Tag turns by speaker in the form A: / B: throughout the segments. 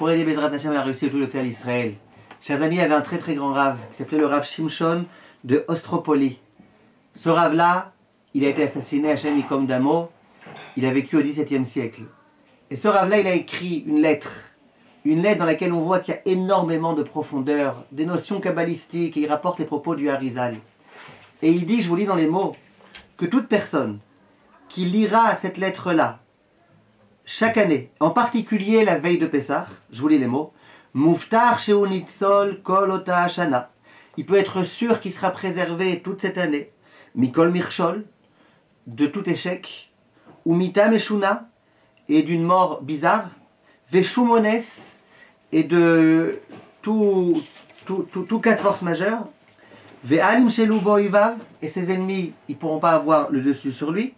A: pour aider Bezrat Hashem à la réussite de tout le clan d'Israël. Chers amis, il y avait un très très grand rave qui s'appelait le rave Shimshon de Ostropoli. Ce rave-là, il a été assassiné à Hashem Yikom Damo. Il a vécu au XVIIe siècle. Et ce rave-là, il a écrit une lettre dans laquelle on voit qu'il y a énormément de profondeur, des notions kabbalistiques, et il rapporte les propos du Harizal. Et il dit, je vous lis dans les mots, que toute personne qui lira cette lettre-là, chaque année, en particulier la veille de Pessah, je vous lis les mots, Muftar Sheu Nitzol Kol Ota Hashana, il peut être sûr qu'il sera préservé toute cette année, Mikol Mirchol, de tout échec, ou Mita Meshuna, et d'une mort bizarre, Veshumones, et de tout cas de force majeure, Ve'alim Shelu Boivav, et ses ennemis, ils ne pourront pas avoir le dessus sur lui,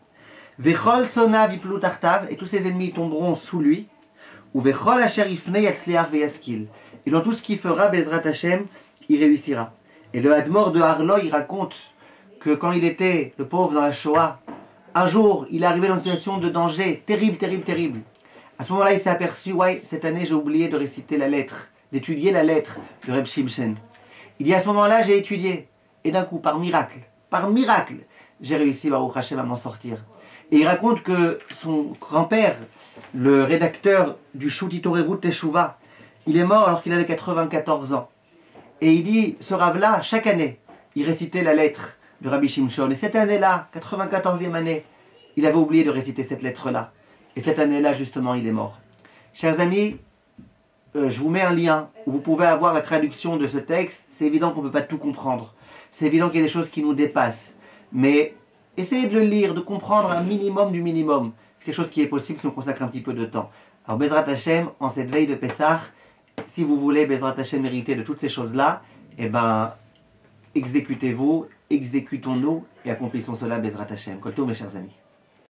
A: Ve'chol Sonav Yiplu Tartav, et tous ses ennemis tomberont sous lui, ou Ve'chol Asher Ifne Yatzliar Ve'yaskil, et dans tout ce qu'il fera, Bezrat Hashem, il réussira. Et le Hadmor de Harlo, il raconte que quand il était, le pauvre, dans la Shoah, un jour, il est arrivé dans une situation de danger terrible, terrible, terrible. À ce moment-là, il s'est aperçu, ouais, cette année, j'ai oublié de réciter la lettre, d'étudier la lettre de Reb Shimshon. Il dit, à ce moment-là, j'ai étudié. Et d'un coup, par miracle, j'ai réussi, Baruch Hashem, à m'en sortir. Et il raconte que son grand-père, le rédacteur du Shut Itorerut Teshuva, il est mort alors qu'il avait 94 ans. Et il dit, ce rave-là, chaque année, il récitait la lettre de Rabbi Shimshon. Et cette année-là, 94e année, il avait oublié de réciter cette lettre-là. Et cette année-là, justement, il est mort. Chers amis, je vous mets un lien où vous pouvez avoir la traduction de ce texte. C'est évident qu'on ne peut pas tout comprendre. C'est évident qu'il y a des choses qui nous dépassent. Mais essayez de le lire, de comprendre un minimum du minimum. C'est quelque chose qui est possible si on consacre un petit peu de temps. Alors, Bezrat Hashem, en cette veille de Pessah, si vous voulez, Bezrat Hashem, mériter de toutes ces choses-là, eh ben, exécutez-vous, exécutons-nous et accomplissons cela, Bezrat Hashem. Kol tov, mes chers amis.